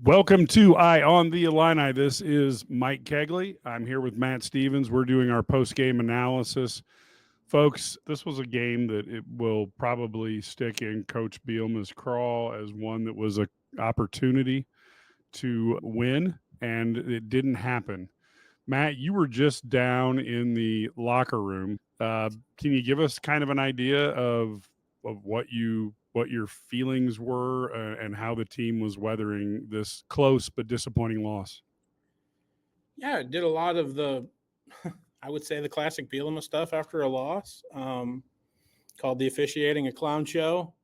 Welcome to Eye on the Illini. This is Mike Cagley. I'm here with Matt Stevens. We're doing our post-game analysis. Folks, this was a game that it will probably stick in Coach Bielema's craw as one that was an opportunity to win, and it didn't happen. Matt, you were just down in the locker room. Can you give us kind of an idea of what your feelings were and how the team was weathering this close but disappointing loss? Yeah, it did a lot of I would say the classic Bielema stuff after a loss. Called the officiating a clown show.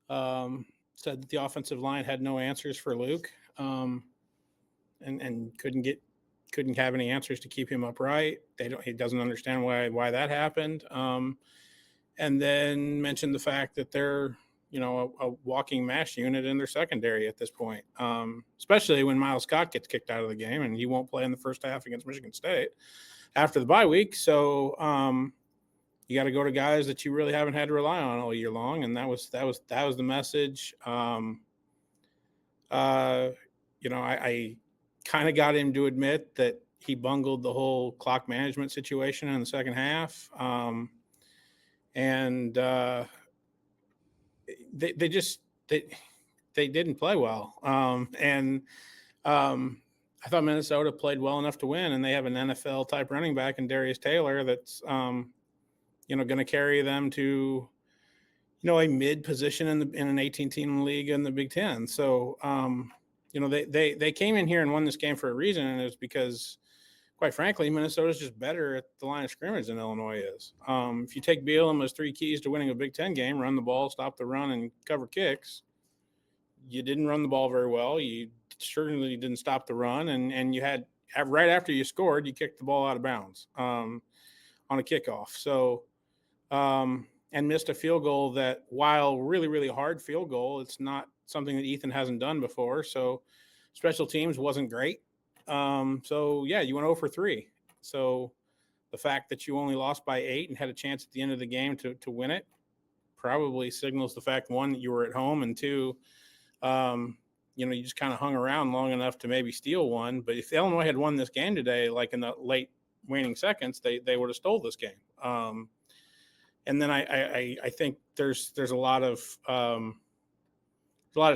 Said that the offensive line had no answers for Luke, and couldn't have any answers to keep him upright. He doesn't understand why that happened. And then mentioned the fact that they're a walking mash unit in their secondary at this point, especially when Miles Scott gets kicked out of the game and he won't play in the first half against Michigan State after the bye week. So you got to go to guys that you really haven't had to rely on all year long, and that was the message. I kind of got him to admit that he bungled the whole clock management situation in the second half, and they didn't play well. I thought Minnesota played well enough to win, and they have an NFL type running back in Darius Taylor that's going to carry them to a mid position in an 18-team league in the Big Ten. So they came in here and won this game for a reason, and it was because, quite frankly, Minnesota's just better at the line of scrimmage than Illinois is. If you take Bielema's three keys to winning a Big Ten game: run the ball, stop the run, and cover kicks, you didn't run the ball very well. You certainly didn't stop the run, and you had right after you scored, you kicked the ball out of bounds on a kickoff. So and missed a field goal that, while really, really hard field goal, it's not something that Ethan hasn't done before. So special teams wasn't great. So yeah, you went 0 for 3. So the fact that you only lost by 8 and had a chance at the end of the game to win it probably signals the fact, one, that you were at home, and two, you just kind of hung around long enough to maybe steal one. But if Illinois had won this game today, like in the late waning seconds, they would have stole this game. And then I think there's a lot of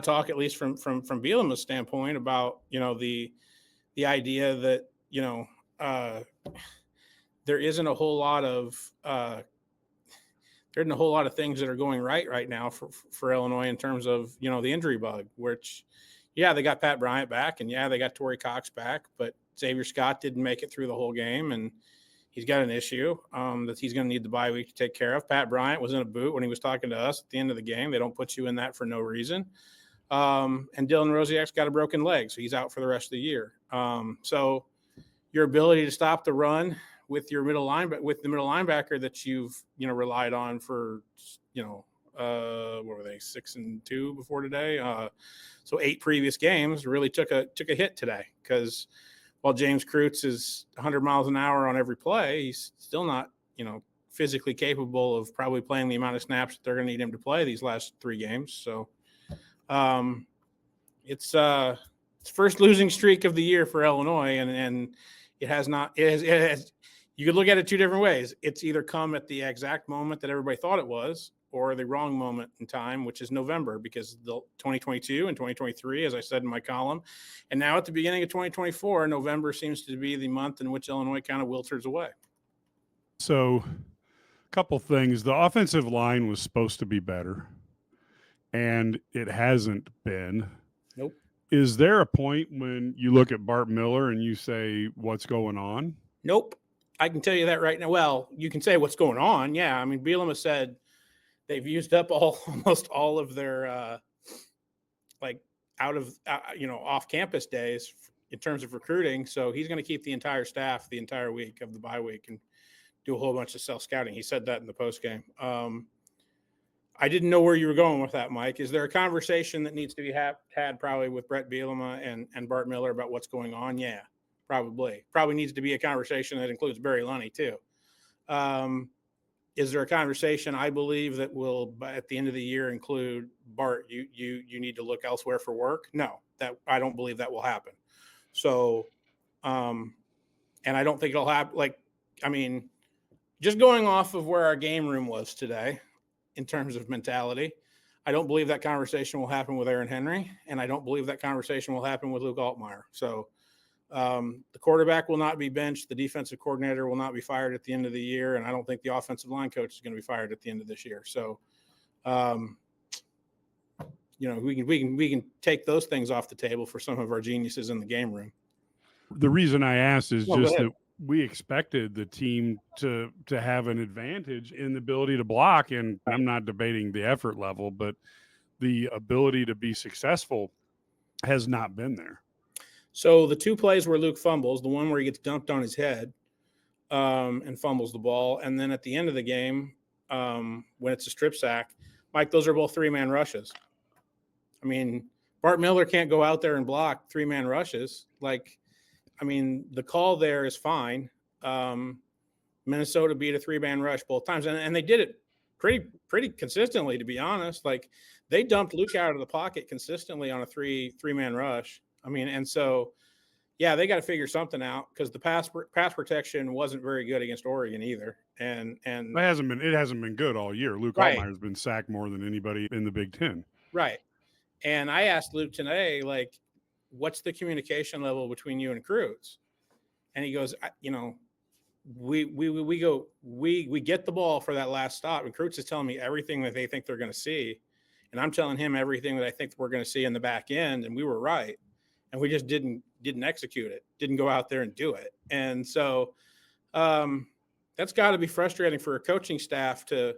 talk, at least from Bielema's standpoint, about the idea that there isn't a whole lot of things that are going right now for Illinois in terms of the injury bug. Which, yeah, they got Pat Bryant back, and yeah, they got Torrey Cox back, but Xavier Scott didn't make it through the whole game, and he's got an issue that he's going to need the bye week to take care of. Pat Bryant was in a boot when he was talking to us at the end of the game. They don't put you in that for no reason. And Dylan Rosiak's got a broken leg, so he's out for the rest of the year. So your ability to stop the run with the middle linebacker that you've relied on for what were they, 6-2 before today? So 8 previous games really took a hit today, because while James Kreutz is 100 miles an hour on every play, he's still not physically capable of probably playing the amount of snaps that they're going to need him to play these last 3 games. So it's first losing streak of the year for Illinois, and it has not. It has. You could look at it 2 different ways. It's either come at the exact moment that everybody thought it was, or the wrong moment in time, which is November, because the 2022 and 2023, as I said in my column, and now at the beginning of 2024, November seems to be the month in which Illinois kind of wilters away. So, a couple things. The offensive line was supposed to be better, and it hasn't been. Nope. Is there a point when you look at Bart Miller and you say, what's going on? Nope. I can tell you that right now. Well, you can say what's going on. Yeah. I mean, Bielema said they've used up almost all of their off-campus days in terms of recruiting. So he's going to keep the entire staff the entire week of the bye week and do a whole bunch of self-scouting. He said that in the postgame. I didn't know where you were going with that, Mike. Is there a conversation that needs to be had probably with Brett Bielema and Bart Miller about what's going on? Yeah, probably. Probably needs to be a conversation that includes Barry Lunny too. Is there a conversation, I believe, that will, at the end of the year, include Bart, you need to look elsewhere for work? No. I don't believe that will happen. So, and I don't think it'll happen. Like, I mean, just going off of where our game room was today in terms of mentality, I don't believe that conversation will happen with Aaron Henry, and I don't believe that conversation will happen with Luke Altmaier. So the quarterback will not be benched. The defensive coordinator will not be fired at the end of the year, and I don't think the offensive line coach is going to be fired at the end of this year. So, we can take those things off the table for some of our geniuses in the game room. The reason I asked is just that we expected the team to have an advantage in the ability to block, and I'm not debating the effort level, but the ability to be successful has not been there. So the two plays where Luke fumbles, the one where he gets dumped on his head and fumbles the ball, and then at the end of the game, when it's a strip sack, Mike, those are both 3-man rushes. I mean, Bart Miller can't go out there and block 3-man rushes. Like, I mean, the call there is fine. Minnesota beat a 3-man rush both times, and they did it pretty consistently, to be honest. Like, they dumped Luke out of the pocket consistently on a three-man rush. I mean, and so, yeah, they got to figure something out because the pass protection wasn't very good against Oregon either. And it hasn't been good all year. Luke Altmaier's been sacked more than anybody in the Big Ten. Right. And I asked Luke today, like, what's the communication level between you and Cruz? And he goes, we get the ball for that last stop, and Cruz is telling me everything that they think they're going to see, and I'm telling him everything that I think we're going to see in the back end, and we were right, and we just didn't execute it, didn't go out there and do it, and so that's got to be frustrating for a coaching staff to.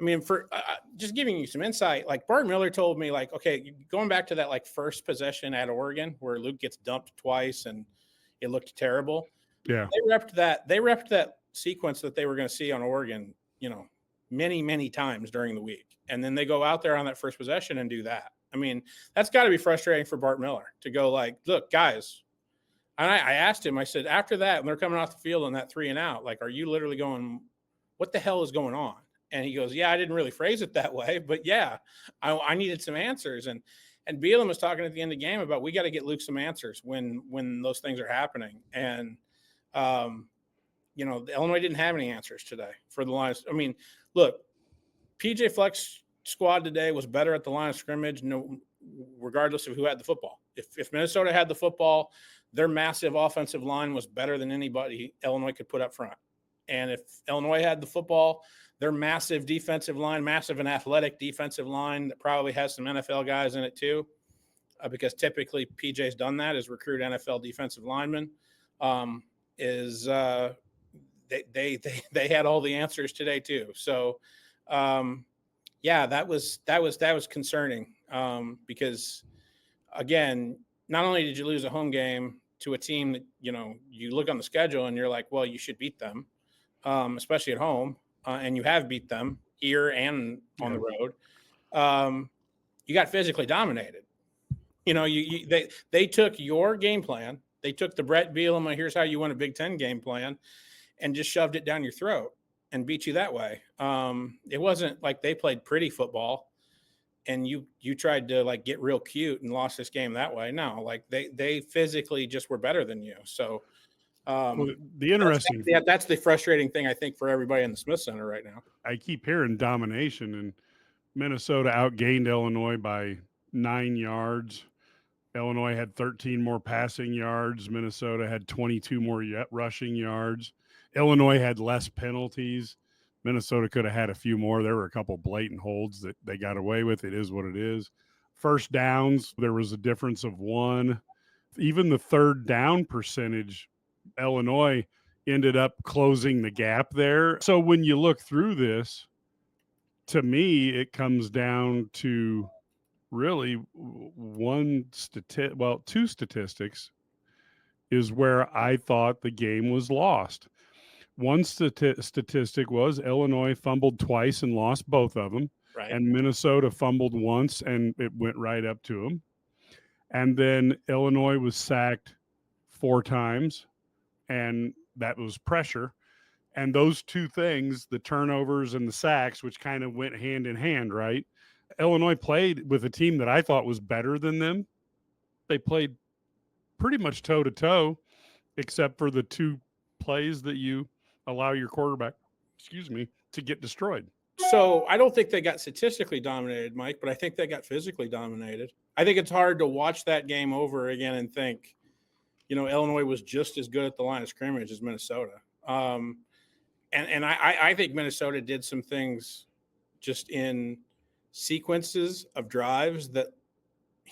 I mean, for just giving you some insight, like Bart Miller told me, like, okay, going back to that like first possession at Oregon where Luke gets dumped twice and it looked terrible. Yeah, they repped that sequence that they were going to see on Oregon, many times during the week, and then they go out there on that first possession and do that. I mean, that's got to be frustrating for Bart Miller to go like, look, guys. And I asked him, I said, after that, when they're coming off the field on that 3 and out, like, are you literally going, what the hell is going on? And he goes, yeah, I didn't really phrase it that way, but yeah, I needed some answers. And Bielema was talking at the end of the game about, we got to get Luke some answers when those things are happening. And, Illinois didn't have any answers today for the line. I mean, look, PJ Fleck's squad today was better at the line of scrimmage, regardless of who had the football. If Minnesota had the football, their massive offensive line was better than anybody Illinois could put up front. And if Illinois had the football, their massive defensive line, massive and athletic defensive line that probably has some NFL guys in it too, because typically PJ's done that, is recruit NFL defensive linemen. They had all the answers today too. So, that was concerning because, again, not only did you lose a home game to a team that you look on the schedule and you're like, well, you should beat them, especially at home. And you have beat them here and on the road. You got physically dominated. They took your game plan. They took the Brett Bielema, here's how you win a Big Ten game plan, and just shoved it down your throat and beat you that way. It wasn't like they played pretty football and you tried to like get real cute and lost this game that way. No, like they physically just were better than you. So the interesting that's the frustrating thing, I think, for everybody in the Smith Center right now. I keep hearing domination, and Minnesota outgained Illinois by 9 yards. Illinois had 13 more passing yards. Minnesota had 22 more rushing yards. Illinois had less penalties. Minnesota could have had a few more. There were a couple blatant holds that they got away with. It is what it is. First downs, there was a difference of 1. Even the third down percentage, Illinois ended up closing the gap there. So when you look through this, to me, it comes down to really two statistics is where I thought the game was lost. One statistic was Illinois fumbled twice and lost both of them. Right. And Minnesota fumbled once and it went right up to them. And then Illinois was sacked 4 times, and that was pressure. And those two things, the turnovers and the sacks, which kind of went hand in hand, right? Illinois played with a team that I thought was better than them. they played pretty much toe to toe, except for the 2 plays that you allow your quarterback, to get destroyed. So I don't think they got statistically dominated, Mike, but I think they got physically dominated. I think it's hard to watch that game over again and think, Illinois was just as good at the line of scrimmage as Minnesota. And I think Minnesota did some things just in sequences of drives that,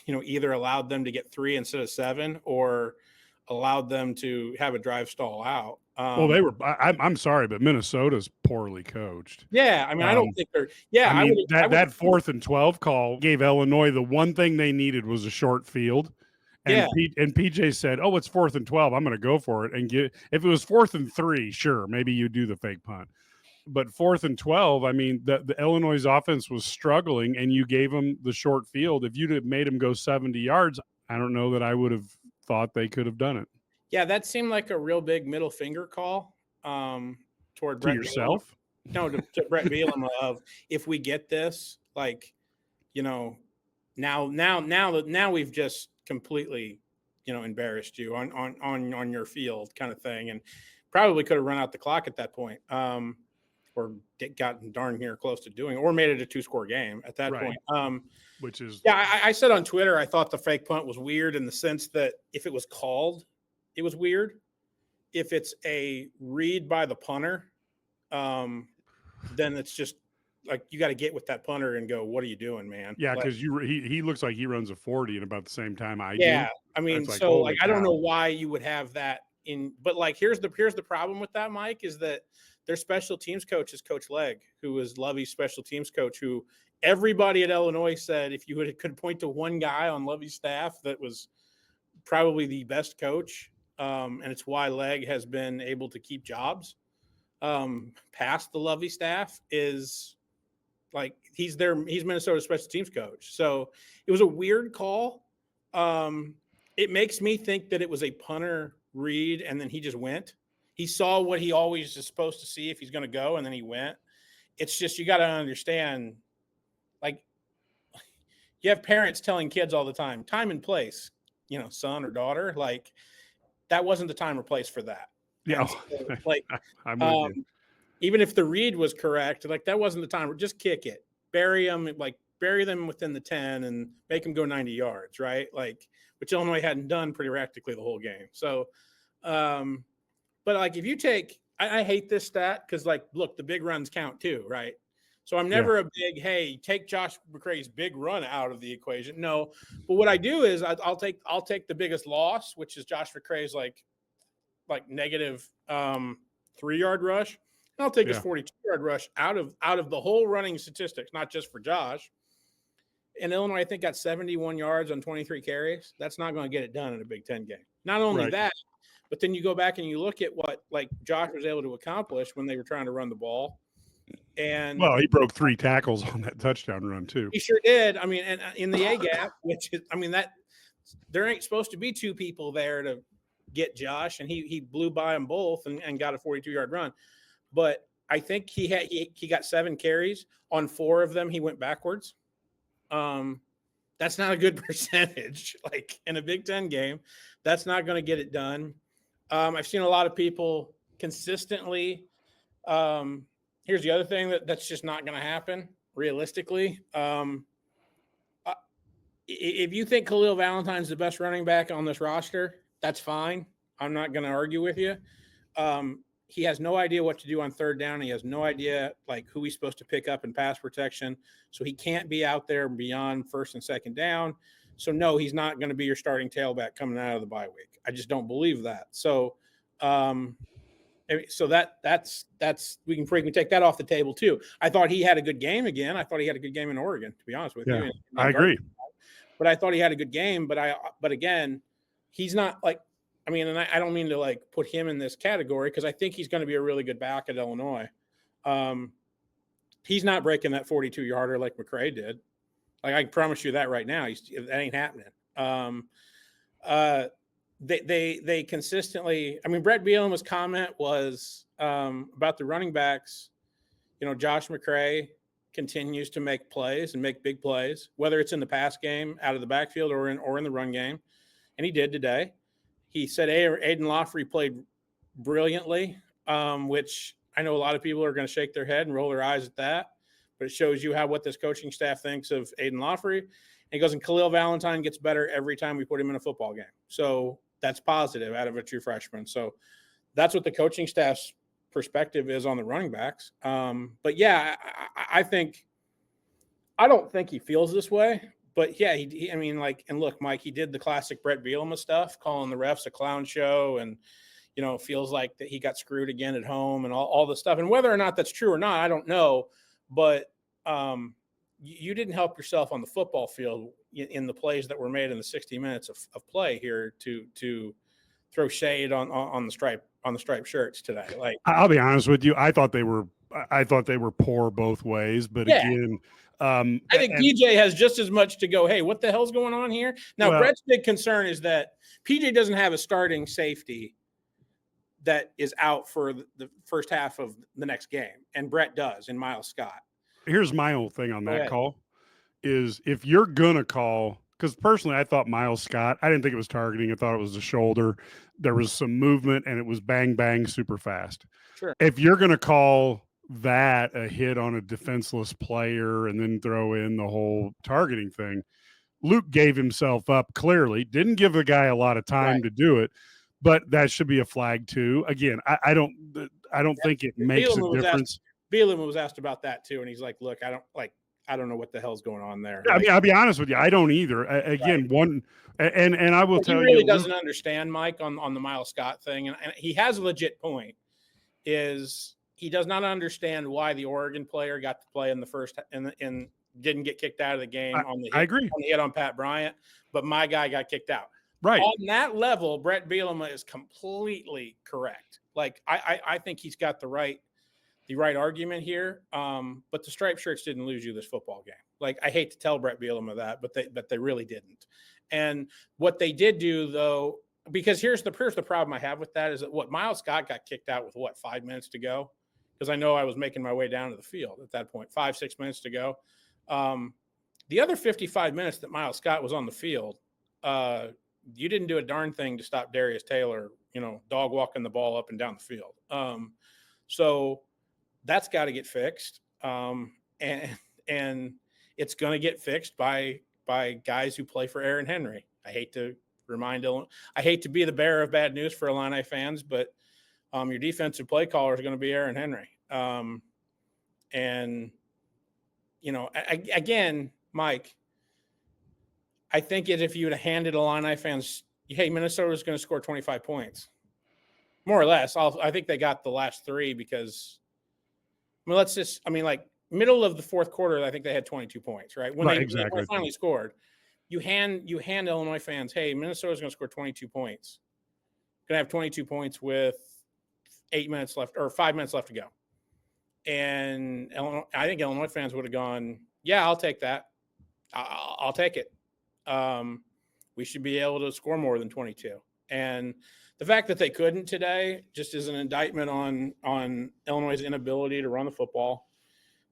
either allowed them to get 3 instead of 7 or allowed them to have a drive stall out. Well, they were. I'm sorry, but Minnesota's poorly coached. Yeah, I mean, I don't think they're. Yeah, I mean, that 4th and 12 call gave Illinois the one thing they needed was a short field. And and PJ said, "Oh, it's 4th and 12. I'm going to go for it and get. If it was 4th and 3, sure, maybe you do the fake punt. But 4th and 12, I mean, the Illinois' offense was struggling, and you gave them the short field. If you'd have made them go 70 yards, I don't know that I would have thought they could have done it. Yeah, that seemed like a real big middle finger call toward Brett yourself. Bielema. No, to Brett Bielema of if we get this, now we've just completely, embarrassed you on your field kind of thing, and probably could have run out the clock at that point, or gotten darn near close to doing, or made it a 2-score game at that point. Which is I said on Twitter I thought the fake punt was weird in the sense that if it was called, it was weird. If it's a read by the punter, then it's just like you got to get with that punter and go, "What are you doing, man?" Yeah, because he looks like he runs a 40 in about the same time I do. Yeah, I mean, I don't know why you would have that in, but here's the problem with that, Mike, is that their special teams coach is Coach Legg, who was Lovey's special teams coach, who everybody at Illinois said if you could point to one guy on Lovey's staff that was probably the best coach. And it's why Legg has been able to keep jobs past the Lovey staff is he's Minnesota's special teams coach. So it was a weird call. It makes me think that it was a punter read and then he just went. He saw what he always is supposed to see if he's going to go, and then he went. It's just, you got to understand, you have parents telling kids all the time and place, son or daughter, that wasn't the time or place for that. Yeah. So, I'm with you. Even if the read was correct, that wasn't the time. Just kick it, bury them within the 10 and make them go 90 yards. Right. Which Illinois hadn't done pretty practically the whole game. So, but if you take, I hate this stat because look, the big runs count too. Right. So I'm never a big, hey, take Josh McCray's big run out of the equation. No, but what I do is I'll take the biggest loss, which is Josh McCray's negative 3-yard rush, and I'll take his 42-yard rush out of the whole running statistics, not just for Josh. And Illinois, I think, got 71 yards on 23 carries. That's not going to get it done in a Big Ten game. Not only that, but then you go back and you look at what Josh was able to accomplish when they were trying to run the ball. And he broke 3 tackles on that touchdown run too. He sure did. I mean, and in the A gap, which is, that there ain't supposed to be 2 people there to get Josh, and he blew by them both and got a 42-yard run. But I think he got 7 carries. On 4 of them, he went backwards. That's not a good percentage. In a Big Ten game, that's not going to get it done. I've seen a lot of people consistently. Here's the other thing that's just not going to happen realistically. If you think Khalil Valentine's the best running back on this roster, that's fine. I'm not going to argue with you. He has no idea what to do on 3rd down. He has no idea who he's supposed to pick up in pass protection. So he can't be out there beyond 1st and 2nd down. So no, he's not going to be your starting tailback coming out of the bye week. I just don't believe that. So, so that's we can take that off the table too. I thought he had a good game again. I thought he had a good game in Oregon, to be honest with you. I agree. But I thought he had a good game. But again, he's not and I don't mean to put him in this category because I think he's going to be a really good back at Illinois. He's not breaking that 42-yarder like McCray did. I can promise you that right now. That ain't happening. They consistently. Brett Bielema's comment was about the running backs. Josh McCray continues to make plays and make big plays, whether it's in the pass game, out of the backfield, or in the run game. and he did today. He said Aiden Lawfrey played brilliantly, which I know a lot of people are going to shake their head and roll their eyes at that, but it shows you what this coaching staff thinks of Aiden Lawfrey. And he goes, and Khalil Valentine gets better every time we put him in a football game. So that's positive out of a true freshman. So that's what the coaching staff's perspective is on the running backs. But yeah, I don't think he feels this way, but yeah, and look, Mike, he did the classic Brett Bielema stuff, calling the refs a clown show, and feels like that he got screwed again at home and all the stuff. And whether or not that's true or not, I don't know. But you didn't help yourself on the football field in the plays that were made in the 60 minutes of play here to throw shade on the striped shirts today. Like, I'll be honest with you, I thought they were poor both ways, but yeah. again, I think PJ has just as much to go, hey, what the hell's going on here? Now, Brett's big concern is that PJ doesn't have a starting safety that is out for the first half of the next game, and Brett does in Miles Scott. Here's my whole thing on that call is if you're going to call, because personally I thought Miles Scott, I didn't think it was targeting. I thought it was the shoulder. There was some movement, and it was bang, bang, super fast. Sure. If you're going to call that a hit on a defenseless player and then throw in the whole targeting thing, Luke gave himself up clearly, didn't give the guy a lot of time to do it, but that should be a flag too. Again, I don't think it makes a difference. Bielema was asked about that too, and he's like, look, I don't know what the hell's going on there. I mean, I'll be honest with you, I don't either. Again, and I will tell you, he really doesn't understand, Mike, on the Miles Scott thing, and he has a legit point. Is he does not understand why the Oregon player got to play in the first and didn't get kicked out of the game on the hit on Pat Bryant, but my guy got kicked out. Right. On that level, Brett Bielema is completely correct. Like, I think he's got the right argument here. But the striped shirts didn't lose you this football game. Like, I hate to tell Brett Bielema that, but they really didn't. And what they did do, though, because here's the problem I have with that is that Miles Scott got kicked out with 5 minutes to go, because I know I was making my way down to the field at that point, 5-6 minutes to go. The other 55 minutes that Miles Scott was on the field, you didn't do a darn thing to stop Darius Taylor, dog walking the ball up and down the field. So that's got to get fixed. And it's going to get fixed by guys who play for Aaron Henry. I hate to be the bearer of bad news for Illini fans, but your defensive play caller is going to be Aaron Henry. Again, Mike, I think if you would have handed Illini fans, hey, Minnesota's going to score 25 points, more or less. I think they got the last three because, middle of the fourth quarter, I think they had 22 points, right? When they finally scored, you hand Illinois fans, hey, Minnesota's going to score 22 points. Going to have 22 points with 8 minutes left or 5 minutes left to go. And I think Illinois fans would have gone, yeah, I'll take that. I'll take it. We should be able to score more than 22. And the fact that they couldn't today just is an indictment on Illinois' inability to run the football.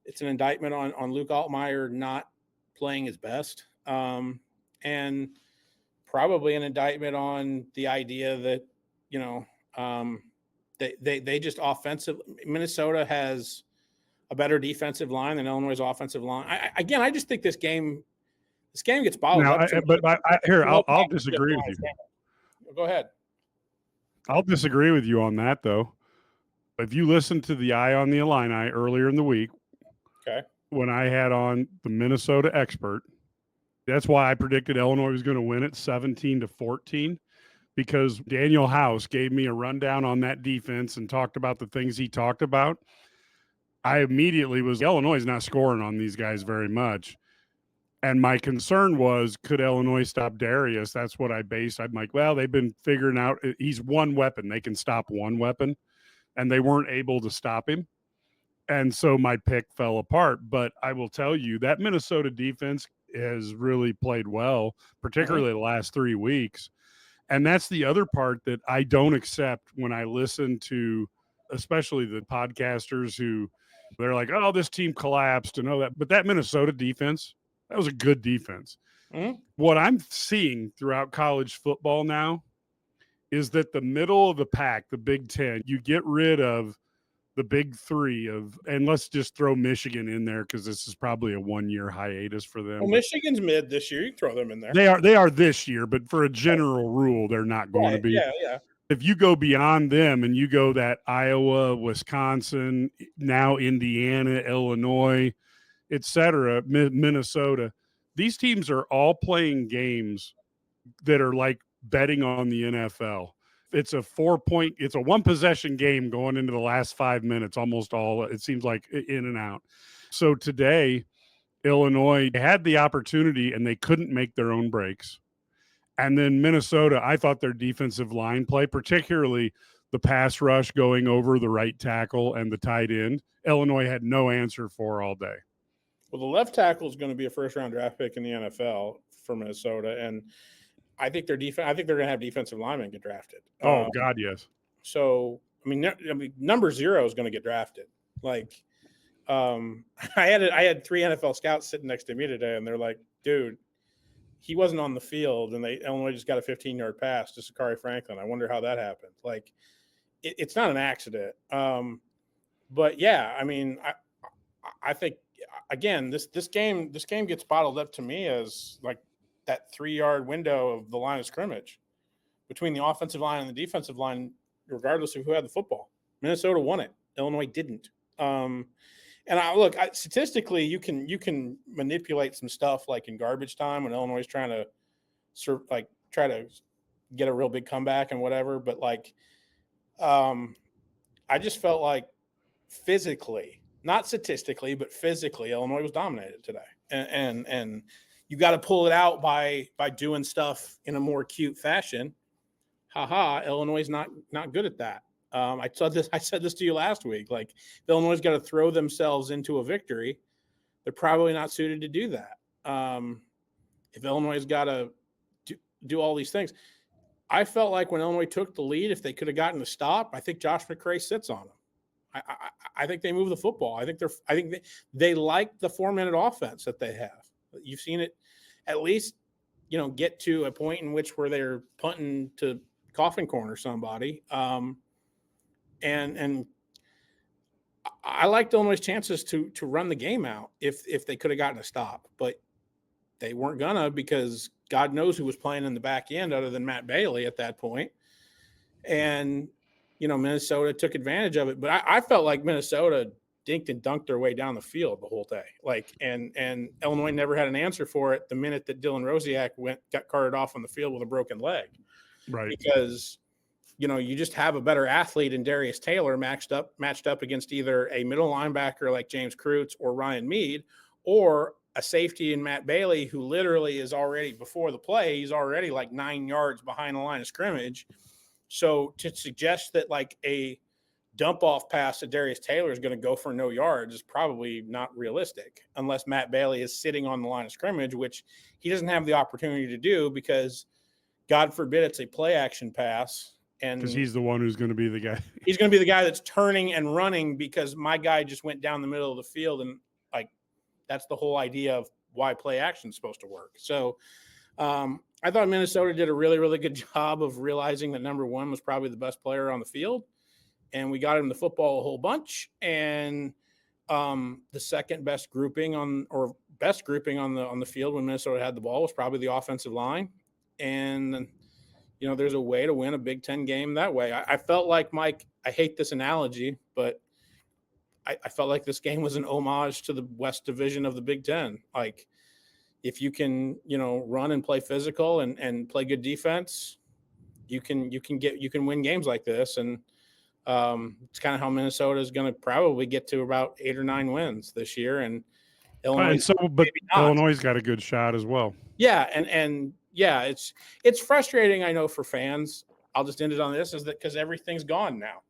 It's an indictment on Luke Altmaier not playing his best. And probably an indictment on the idea that, they just offensive. Minnesota has a better defensive line than Illinois' offensive line. I just think this game gets bottled up. I'll disagree with you. Go ahead. I'll disagree with you on that, though. If you listen to the Eye on the Illini earlier in the week, when I had on the Minnesota expert, that's why I predicted Illinois was going to win it 17-14, because Daniel House gave me a rundown on that defense and talked about the things he talked about. I immediately was, Illinois is not scoring on these guys very much. And my concern was, could Illinois stop Darius? That's what I based. I'm like, well, they've been figuring out he's one weapon. They can stop one weapon, and they weren't able to stop him. And so my pick fell apart. But I will tell you that Minnesota defense has really played well, particularly the last 3 weeks. And that's the other part that I don't accept when I listen to, especially the podcasters who they're like, oh, this team collapsed and all that. But that Minnesota defense, that was a good defense. What I'm seeing throughout college football now is that the middle of the pack, the Big Ten, you get rid of the big three and let's just throw Michigan in there because this is probably a 1-year hiatus for them. Well, Michigan's mid this year. You can throw them in there. They are this year, but for a general rule, they're not going to be. Yeah. If you go beyond them and you go that Iowa, Wisconsin, now Indiana, Illinois, etc., Minnesota, these teams are all playing games that are like betting on the NFL. It's a 1-possession game going into the last 5 minutes, almost all, it seems like, in and out. So today, Illinois had the opportunity and they couldn't make their own breaks. And then Minnesota, I thought their defensive line play, particularly the pass rush going over the right tackle and the tight end, Illinois had no answer for all day. Well, the left tackle is going to be a first-round draft pick in the NFL for Minnesota, and I think they're going to have defensive linemen get drafted. Oh, God, yes. So, I mean, number 0 is going to get drafted. Like, I had 3 NFL scouts sitting next to me today, and they're like, dude, he wasn't on the field, and Illinois just got a 15-yard pass to Sakari Franklin. I wonder how that happened. Like, it's not an accident. But yeah, I mean, I think again, this game gets bottled up to me as like that 3-yard window of the line of scrimmage between the offensive line and the defensive line, regardless of who had the football. Minnesota won it. Illinois didn't. And statistically, you can manipulate some stuff like in garbage time when Illinois is trying to try to get a real big comeback and whatever. But I just felt like physically, not statistically, but physically, Illinois was dominated today. And you got to pull it out by doing stuff in a more cute fashion. Illinois is not good at that. I said this to you last week. Like, if Illinois got to throw themselves into a victory, they're probably not suited to do that. If Illinois has got to do all these things, I felt like when Illinois took the lead, if they could have gotten a stop, I think Josh McCray sits on them. I think they move the football. I think they like the 4-minute offense that they have. You've seen it at least, get to a point in which where they're punting to coffin corner somebody. And I liked Illinois' chances to run the game out if they could have gotten a stop, but they weren't gonna, because God knows who was playing in the back end other than Matt Bailey at that point. And, Minnesota took advantage of it, but I felt like Minnesota dinked and dunked their way down the field the whole day. And Illinois never had an answer for it the minute that Dylan Rosiak got carted off on the field with a broken leg. Right. Because, you just have a better athlete in Darius Taylor matched up against either a middle linebacker like James Kreutz or Ryan Mead, or a safety in Matt Bailey, who literally is already, before the play, he's already like 9 yards behind the line of scrimmage. So to suggest that like a dump off pass to Darius Taylor is going to go for no yards is probably not realistic, unless Matt Bailey is sitting on the line of scrimmage, which he doesn't have the opportunity to do, because God forbid it's a play action pass. And because he's the one who's going to be the guy. He's going to be the guy that's turning and running because my guy just went down the middle of the field. And that's the whole idea of why play action is supposed to work. So I thought Minnesota did a really, really good job of realizing that number 1 was probably the best player on the field. And we got him the football a whole bunch. And the second best grouping on the field when Minnesota had the ball was probably the offensive line. And there's a way to win a Big Ten game that way. I felt like, Mike, I hate this analogy, but I felt like this game was an homage to the West Division of the Big Ten. Like, if you can, run and play physical and play good defense, you can win games like this. And it's kind of how Minnesota is going to probably get to about 8 or 9 wins this year. And Illinois, but Illinois got a good shot as well. Yeah, and yeah, it's frustrating, I know, for fans. I'll just end it on this, is that because everything's gone now.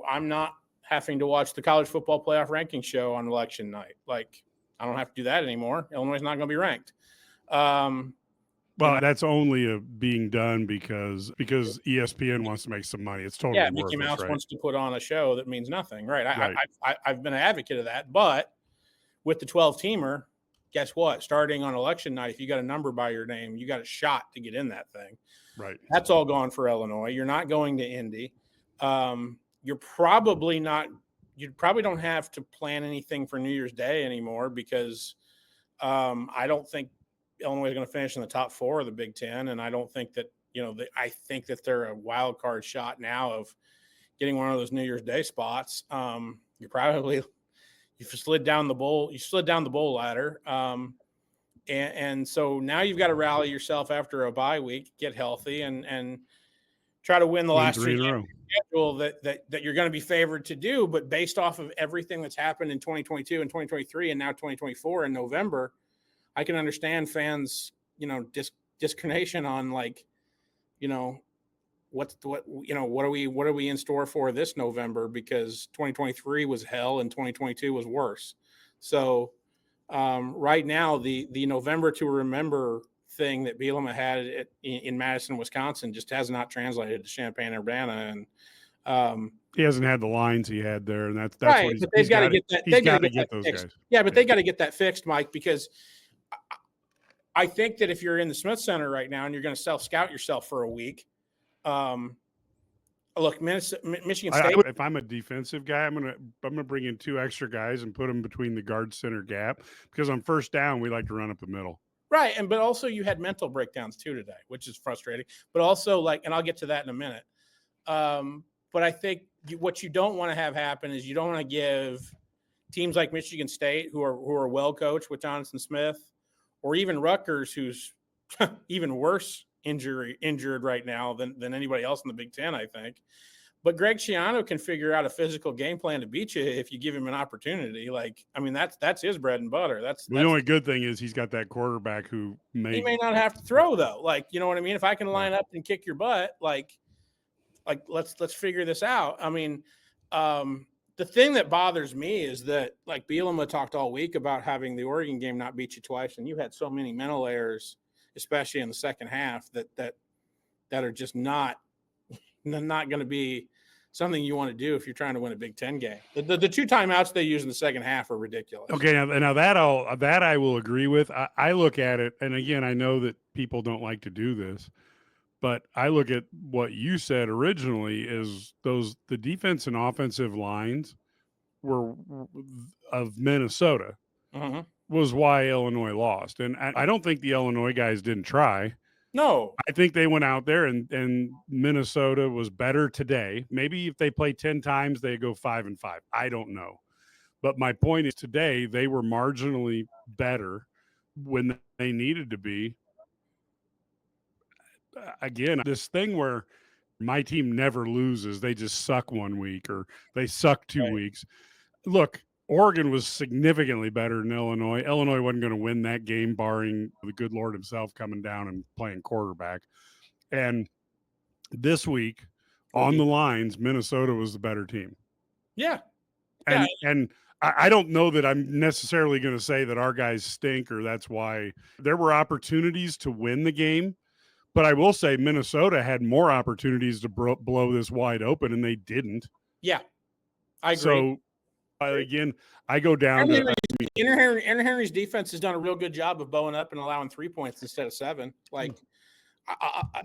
I'm not having to watch the college football playoff ranking show on election night. Like, I don't have to do that anymore. Illinois is not going to be ranked. Well, that's only being done because ESPN wants to make some money. It's totally Mickey worthless, Mouse right? wants to put on a show that means nothing, right? Right. I've been an advocate of that, but with the 12-teamer, guess what? Starting on election night, if you got a number by your name, you got a shot to get in that thing. Right. That's all gone for Illinois. You're not going to Indy. You're probably not. You probably don't have to plan anything for New Year's Day anymore because I don't think Illinois is going to finish in the top 4 of the Big Ten, and I don't think that I think that they're a wild card shot now of getting one of those New Year's Day spots. You've slid down the bowl. You slid down the bowl ladder, and so now you've got to rally yourself after a bye week, get healthy, and try to win the last 3 games of the schedule that you're going to be favored to do. But based off of everything that's happened in 2022 and 2023 and now 2024 in November, I can understand fans, discrimination on what are we in store for this November, because 2023 was hell and 2022 was worse. So right now the November to remember thing that Bielema had in Madison, Wisconsin just has not translated to Champaign-Urbana, and he hasn't had the lines he had there, and that's right. what but they've got to get that. They've got to get those fixed. guys. Yeah, but they got to get that fixed, Mike, because I think that if you're in the Smith Center right now and you're going to self-scout yourself for a week, look, Michigan State. If I'm a defensive guy, I'm gonna bring in 2 extra guys and put them between the guard center gap, because on first down we like to run up the middle. Right, but also you had mental breakdowns too today, which is frustrating. But also, and I'll get to that in a minute. But I think what you don't want to have happen is you don't want to give teams like Michigan State, who are well coached with Jonathan Smith, or even Rutgers, who's even worse injured right now than anybody else in the Big Ten, I think. But Greg Schiano can figure out a physical game plan to beat you if you give him an opportunity. That's his bread and butter. The only good thing is he's got that quarterback who he may not have to throw, though. You know what I mean? If I can line up and kick your butt, let's figure this out. I mean, the thing that bothers me is that Bielema talked all week about having the Oregon game not beat you twice, and you had so many mental errors, especially in the second half, that are just not going to be something you want to do if you're trying to win a Big Ten game. The 2 timeouts they use in the second half are ridiculous. Okay, now that I will agree with. I look at it, and again, I know that people don't like to do this, but I look at what you said originally is the defense and offensive lines were of Minnesota was why Illinois lost. And I don't think the Illinois guys didn't try. No. I think they went out there and Minnesota was better today. Maybe if they play 10 times, they go 5-5. I don't know. But my point is today they were marginally better when they needed to be. Again, this thing where my team never loses, they just suck 1 week or they suck 2 weeks. Look, Oregon was significantly better than Illinois. Illinois wasn't going to win that game, barring the good Lord himself coming down and playing quarterback. And this week, on the lines, Minnesota was the better team. Yeah. And I don't know that I'm necessarily going to say that our guys stink or that's why. There were opportunities to win the game. But I will say Minnesota had more opportunities to blow this wide open, and they didn't. Yeah, I agree. So, again, I go down to Aaron Henry's defense has done a real good job of bowing up and allowing 3 points instead of 7.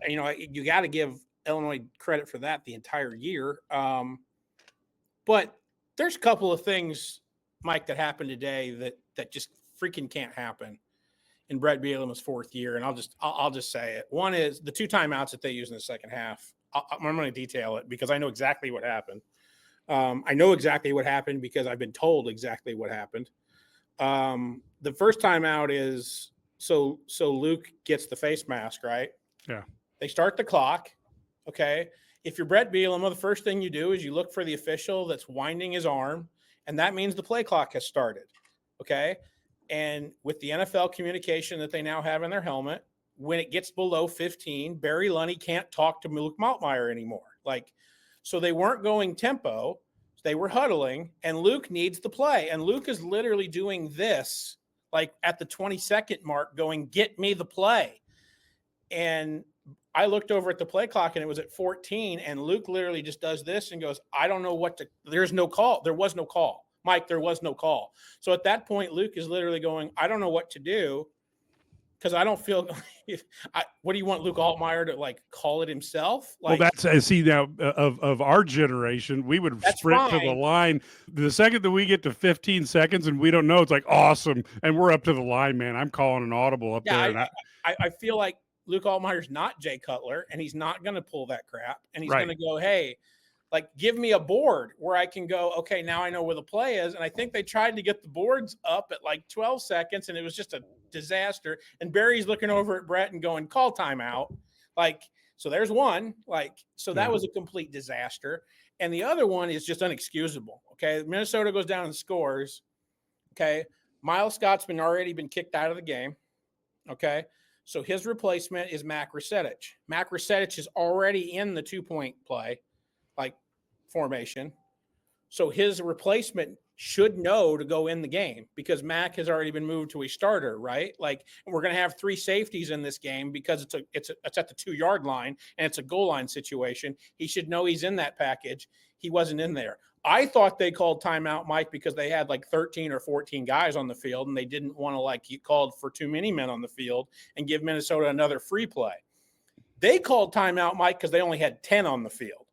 You got to give Illinois credit for that the entire year. But there's a couple of things, Mike, that happened today that just freaking can't happen in Brett Bielema's 4th year, and I'll just say it. One is the 2 timeouts that they used in the second half. I'm going to detail it because I know exactly what happened. I know exactly what happened because I've been told exactly what happened. The first timeout is so Luke gets the face mask, right? Yeah. They start the clock. Okay. If you're Brett Bielema, the first thing you do is you look for the official that's winding his arm, and that means the play clock has started. Okay. And with the NFL communication that they now have in their helmet, when it gets below 15, Barry Lunny can't talk to Luke Maltmeyer anymore. So they weren't going tempo. They were huddling, and Luke needs the play. And Luke is literally doing this, at the 20-second mark, going, get me the play. And I looked over at the play clock, and it was at 14, and Luke literally just does this and goes, I don't know what to – there's no call. There was no call. Mike, there was no call. So at that point, Luke is literally going, I don't know what to do because I don't feel what do you want Luke Altmaier to like call it himself? Like, well, that's I see now of our generation, we would sprint to the line. The second that we get to 15 seconds and we don't know, it's like awesome, and we're up to the line, man. I'm calling an audible up there. And I feel like Luke Altmaier's not Jay Cutler, and he's not going to pull that crap, and he's going to go, hey, like, give me a board where I can go, okay, now I know where the play is. And I think they tried to get the boards up at like 12 seconds, and it was just a disaster. And Barry's looking over at Brett and going, call timeout. Like, so there's one. Like, so that was a complete disaster. And the other one is just unexcusable. Okay. Minnesota goes down and scores. Okay. Miles Scott's already been kicked out of the game. Okay. So his replacement is Mac Rasetich. Mac Rasetich is already in the 2-point play, like, formation. So his replacement should know to go in the game because Mac has already been moved to a starter, right? Like, and we're going to have 3 safeties in this game because it's at the 2-yard line and it's a goal line situation. He should know he's in that package. He wasn't in there. I thought they called timeout, Mike, because they had like 13 or 14 guys on the field and they didn't want to like he called for too many men on the field and give Minnesota another free play. They called timeout, Mike, because they only had 10 on the field.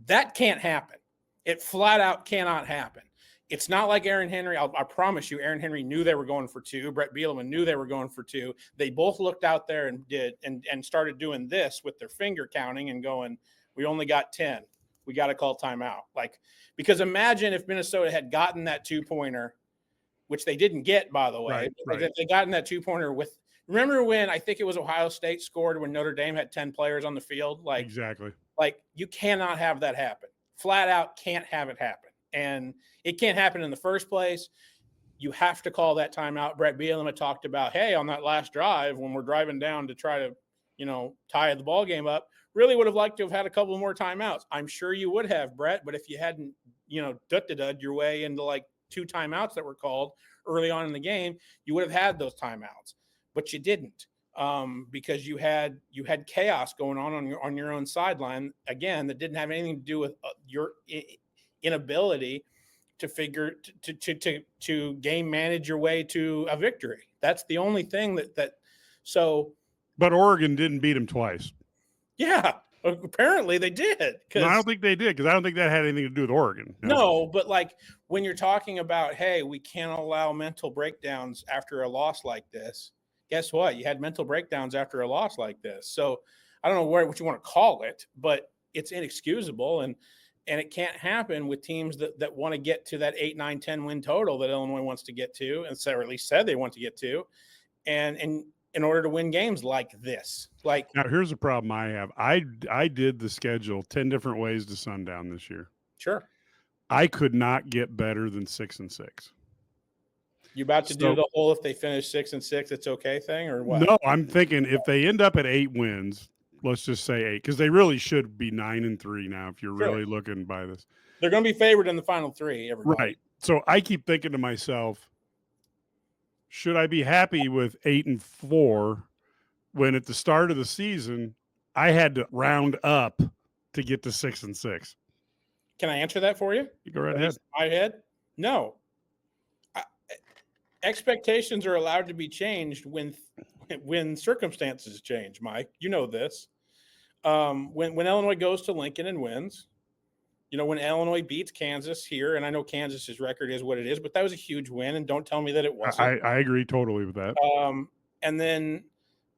That can't happen. It flat out cannot happen. It's not like Aaron Henry. I promise you, Aaron Henry knew they were going for 2. Brett Bielema knew they were going for 2. They both looked out there and did and started doing this with their finger counting and going, we only got 10. We got to call timeout. Like, because imagine if Minnesota had gotten that 2-pointer, which they didn't get, by the way. Right. They gotten that 2-pointer with. Remember when I think it was Ohio State scored when Notre Dame had 10 players on the field? Like, exactly. Like, you cannot have that happen. Flat out can't have it happen. And it can't happen in the first place. You have to call that timeout. Brett Bielema talked about, hey, on that last drive when we're driving down to try to, tie the ball game up, really would have liked to have had a couple more timeouts. I'm sure you would have, Brett, but if you hadn't, dud your way into like 2 timeouts that were called early on in the game, you would have had those timeouts, but you didn't. Because you had chaos going on your own sideline again that didn't have anything to do with your inability to figure to game manage your way to a victory. That's the only thing that. So, but Oregon didn't beat him twice. Yeah, apparently they did. No, I don't think they did because I don't think that had anything to do with Oregon. No, but like when you're talking about, hey, we can't allow mental breakdowns after a loss like this. Guess what? You had mental breakdowns after a loss like this. So I don't know what you want to call it, but it's inexcusable. And it can't happen with teams that want to get to that 8, 9, 10 win total that Illinois wants to get to, or at least said they want to get to. And in order to win games like this. Like, now here's a problem I have. I did the schedule 10 different ways to sundown this year. Sure. I could not get better than 6-6. You about to do the whole if they finish 6-6, it's okay thing, or what? No, I'm thinking if they end up at 8 wins, let's just say 8, because they really should be 9-3 now if you're really looking by this. They're going to be favored in the final 3. Everybody. Right. So I keep thinking to myself, should I be happy with 8-4 when at the start of the season I had to round up to get to 6-6? Can I answer that for you? You go right ahead. My head? No. Expectations are allowed to be changed when circumstances change, Mike. You know this. When Illinois goes to Lincoln and wins, when Illinois beats Kansas here, and I know Kansas's record is what it is, but that was a huge win, and don't tell me that it wasn't. I agree totally with that. And then,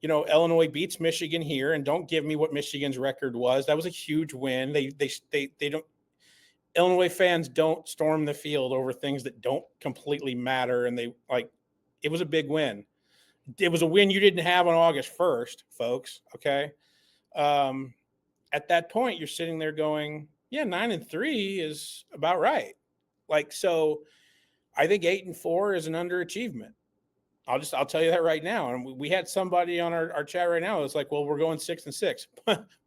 Illinois beats Michigan here, and don't give me what Michigan's record was. That was a huge win. They don't. Illinois fans don't storm the field over things that don't completely matter. And it was a big win. It was a win you didn't have on August 1st, folks. Okay. At that point, you're sitting there going, yeah, 9-3 is about right. So I think 8-4 is an underachievement. I'll tell you that right now. And we had somebody on our chat right now. It's like, well, we're going 6-6.